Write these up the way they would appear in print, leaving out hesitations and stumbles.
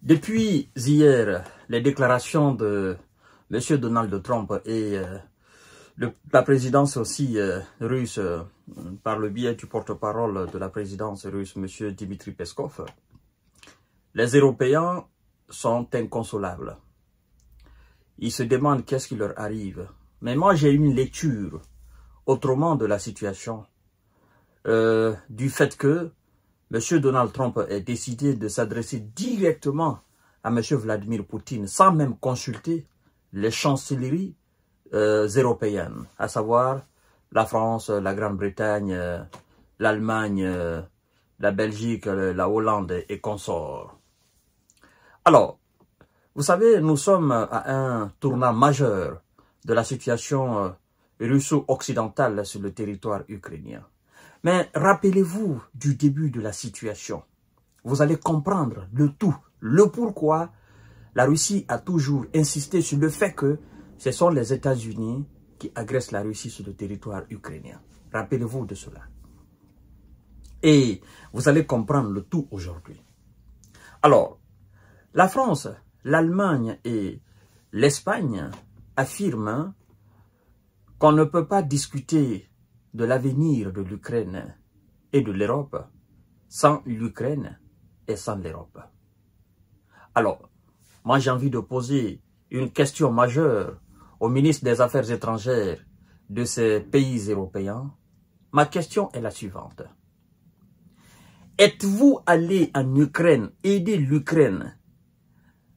Depuis hier, les déclarations de M. Donald Trump et la présidence aussi russe, par le biais du porte-parole de la présidence russe, M. Dmitry Peskov, les Européens sont inconsolables. Ils se demandent qu'est-ce qui leur arrive. Mais moi, j'ai une lecture autrement de la situation, du fait que M. Donald Trump ait décidé de s'adresser directement à M. Vladimir Poutine sans même consulter les chancelleries européennes, à savoir la France, la Grande-Bretagne, l'Allemagne, la Belgique, la Hollande et consorts. Alors, vous savez, nous sommes à un tournant majeur de la situation russo-occidentale sur le territoire ukrainien. Mais rappelez-vous du début de la situation. Vous allez comprendre le tout, le pourquoi la Russie a toujours insisté sur le fait que ce sont les États-Unis qui agressent la Russie sur le territoire ukrainien. Rappelez-vous de cela. Et vous allez comprendre le tout aujourd'hui. Alors, la France, l'Allemagne et l'Espagne affirment qu'on ne peut pas discuter de l'avenir de l'Ukraine et de l'Europe sans l'Ukraine et sans l'Europe. Alors, moi j'ai envie de poser une question majeure au ministre des Affaires étrangères de ces pays européens. Ma question est la suivante. Êtes-vous allé en Ukraine aider l'Ukraine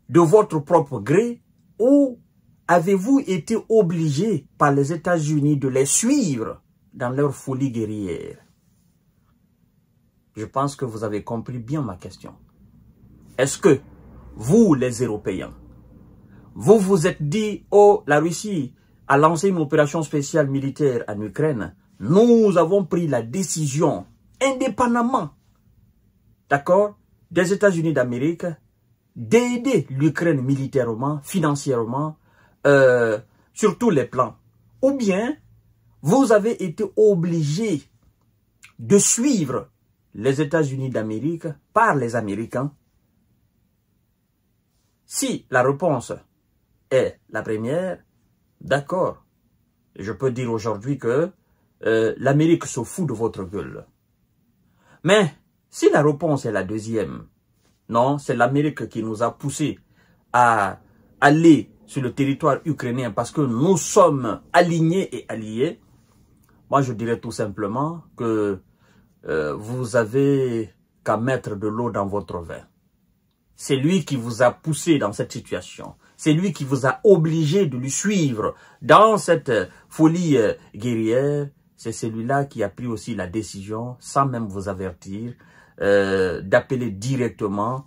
de votre propre gré ou avez-vous été obligé par les États-Unis de les suivre dans leur folie guerrière? Je pense que vous avez compris bien ma question. Est-ce que vous, les Européens, vous vous êtes dit, oh, la Russie a lancé une opération spéciale militaire en Ukraine. Nous avons pris la décision, indépendamment, d'accord, des États-Unis d'Amérique, d'aider l'Ukraine militairement, financièrement, sur tous les plans. Ou bien, vous avez été obligé de suivre les États-Unis d'Amérique par les Américains. Si la réponse est la première, d'accord, je peux dire aujourd'hui que l'Amérique se fout de votre gueule. Mais si la réponse est la deuxième, non, c'est l'Amérique qui nous a poussé à aller sur le territoire ukrainien parce que nous sommes alignés et alliés, moi je dirais tout simplement que vous avez qu'à mettre de l'eau dans votre vin. C'est lui qui vous a poussé dans cette situation. C'est lui qui vous a obligé de lui suivre dans cette folie guerrière. C'est celui-là qui a pris aussi la décision, sans même vous avertir, d'appeler directement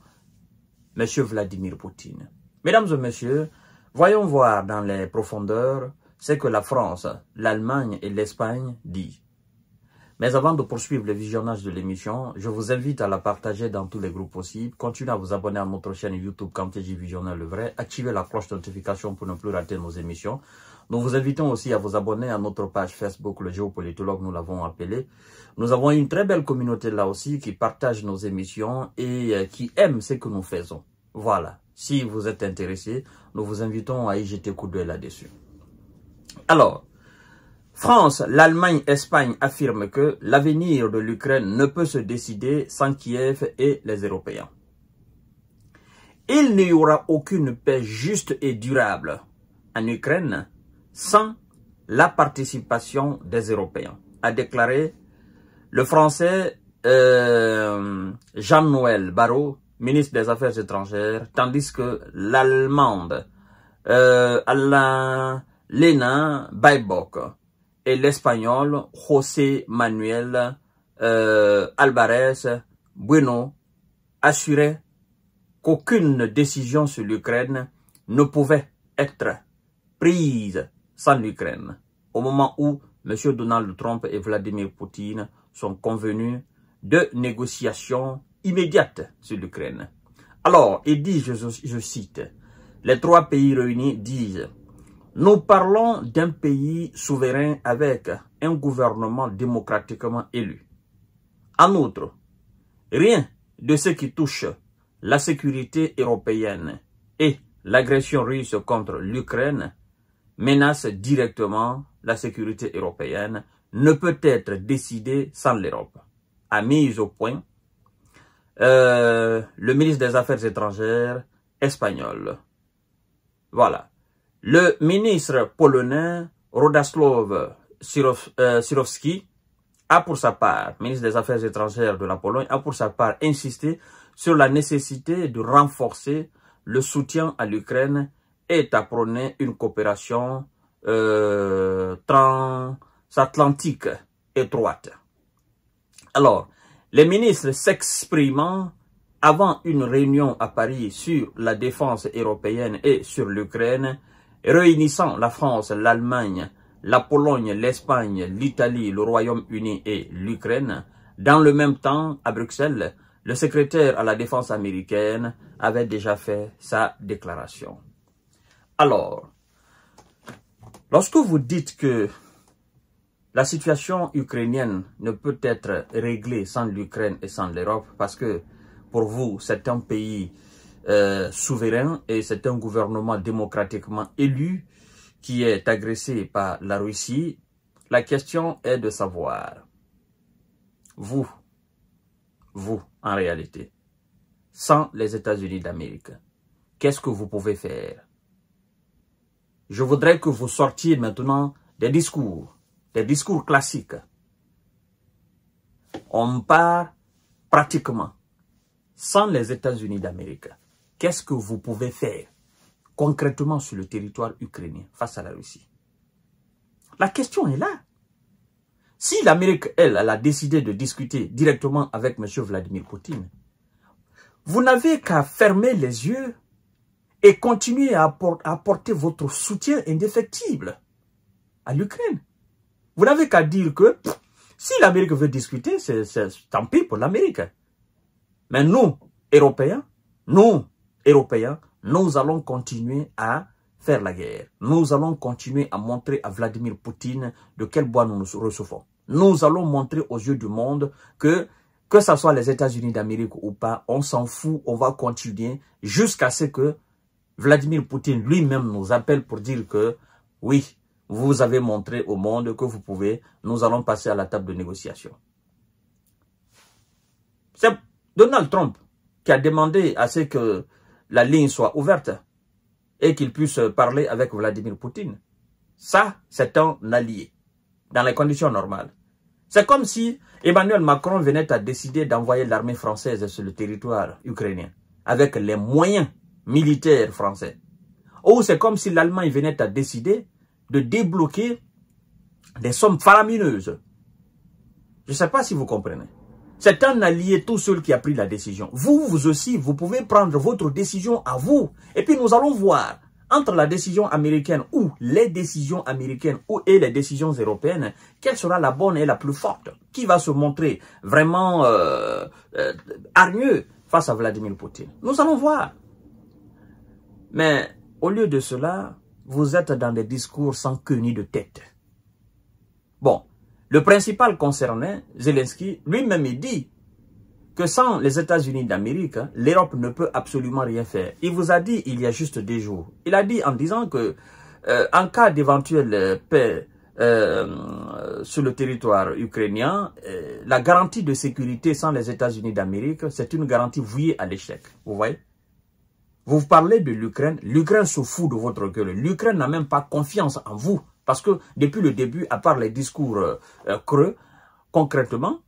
M. Vladimir Poutine. Mesdames et messieurs, voyons voir dans les profondeurs ce que la France, l'Allemagne et l'Espagne disent. Mais avant de poursuivre le visionnage de l'émission, je vous invite à la partager dans tous les groupes possibles. Continuez à vous abonner à notre chaîne YouTube KamTG Visionnaire le vrai. Activez la cloche de notification pour ne plus rater nos émissions. Nous vous invitons aussi à vous abonner à notre page Facebook, le géopolitologue, nous l'avons appelé. Nous avons une très belle communauté là aussi qui partage nos émissions et qui aime ce que nous faisons. Voilà. Si vous êtes intéressé, nous vous invitons à y jeter coup d'œil là-dessus. Alors, France, l'Allemagne, Espagne affirment que l'avenir de l'Ukraine ne peut se décider sans Kiev et les Européens. Il n'y aura aucune paix juste et durable en Ukraine sans la participation des Européens, a déclaré le Français Jean-Noël Barrot, ministre des Affaires étrangères, tandis que l'Allemande Lena Baerbock et l'Espagnol José Manuel Alvarez Bueno assuraient qu'aucune décision sur l'Ukraine ne pouvait être prise sans l'Ukraine, au moment où M. Donald Trump et Vladimir Poutine sont convenus de négociations immédiates sur l'Ukraine. Alors, il dit, je cite, les trois pays réunis disent: nous parlons d'un pays souverain avec un gouvernement démocratiquement élu. En outre, rien de ce qui touche la sécurité européenne et l'agression russe contre l'Ukraine menace directement la sécurité européenne, ne peut être décidée sans l'Europe, a mis au point le ministre des Affaires étrangères espagnol. Voilà. Le ministre polonais Radosław Sikorski a pour sa part, ministre des Affaires étrangères de la Pologne, a pour sa part insisté sur la nécessité de renforcer le soutien à l'Ukraine et à prôner une coopération transatlantique étroite. Alors, les ministres s'exprimant avant une réunion à Paris sur la défense européenne et sur l'Ukraine, réunissant la France, l'Allemagne, la Pologne, l'Espagne, l'Italie, le Royaume-Uni et l'Ukraine, dans le même temps, à Bruxelles, le secrétaire à la défense américaine avait déjà fait sa déclaration. Alors, lorsque vous dites que la situation ukrainienne ne peut être réglée sans l'Ukraine et sans l'Europe, parce que pour vous, c'est un pays souverain et c'est un gouvernement démocratiquement élu qui est agressé par la Russie, la question est de savoir, vous, en réalité, sans les États-Unis d'Amérique, qu'est-ce que vous pouvez faire? Je voudrais que vous sortiez maintenant des discours classiques. On part pratiquement sans les États-Unis d'Amérique. Qu'est-ce que vous pouvez faire concrètement sur le territoire ukrainien face à la Russie? La question est là. Si l'Amérique, elle a décidé de discuter directement avec M. Vladimir Poutine, vous n'avez qu'à fermer les yeux et continuer à apporter votre soutien indéfectible à l'Ukraine. Vous n'avez qu'à dire que si l'Amérique veut discuter, c'est tant pis pour l'Amérique. Mais nous, Européens, nous allons continuer à faire la guerre. Nous allons continuer à montrer à Vladimir Poutine de quel bois nous nous recevons. Nous allons montrer aux yeux du monde que ce soit les États-Unis d'Amérique ou pas, on s'en fout, on va continuer jusqu'à ce que Vladimir Poutine lui-même nous appelle pour dire que oui, vous avez montré au monde que vous pouvez, nous allons passer à la table de négociation. C'est Donald Trump qui a demandé à ce que la ligne soit ouverte et qu'il puisse parler avec Vladimir Poutine. Ça, c'est un allié, dans les conditions normales. C'est comme si Emmanuel Macron venait à décider d'envoyer l'armée française sur le territoire ukrainien, avec les moyens militaires français. Ou c'est comme si l'Allemagne venait à décider de débloquer des sommes faramineuses. Je ne sais pas si vous comprenez. C'est un allié tout seul qui a pris la décision. Vous aussi, vous pouvez prendre votre décision à vous. Et puis nous allons voir, entre la décision américaine ou les décisions américaines et les décisions européennes, quelle sera la bonne et la plus forte? Qui va se montrer vraiment hargneux face à Vladimir Poutine? Nous allons voir. Mais au lieu de cela, vous êtes dans des discours sans queue ni de tête. Bon, le principal concerné, Zelensky, lui-même il dit que sans les États-Unis d'Amérique, l'Europe ne peut absolument rien faire. Il vous a dit il y a juste des jours. Il a dit en disant que en cas d'éventuelle paix sur le territoire ukrainien, la garantie de sécurité sans les États-Unis d'Amérique, c'est une garantie vouée à l'échec. Vous voyez? Vous parlez de l'Ukraine, l'Ukraine se fout de votre gueule. L'Ukraine n'a même pas confiance en vous. Parce que depuis le début, à part les discours creux, concrètement,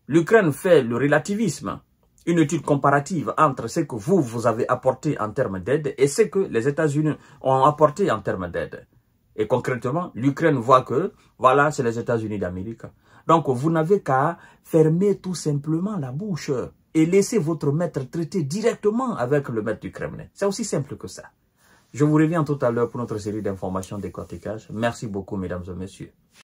l'Ukraine fait le relativisme, une étude comparative entre ce que vous avez apporté en termes d'aide et ce que les États-Unis ont apporté en termes d'aide. Et concrètement, l'Ukraine voit que, voilà, c'est les États-Unis d'Amérique. Donc, vous n'avez qu'à fermer tout simplement la bouche et laisser votre maître traiter directement avec le maître du Kremlin. C'est aussi simple que ça. Je vous reviens tout à l'heure pour notre série d'informations décortiquage. Merci beaucoup, mesdames et messieurs.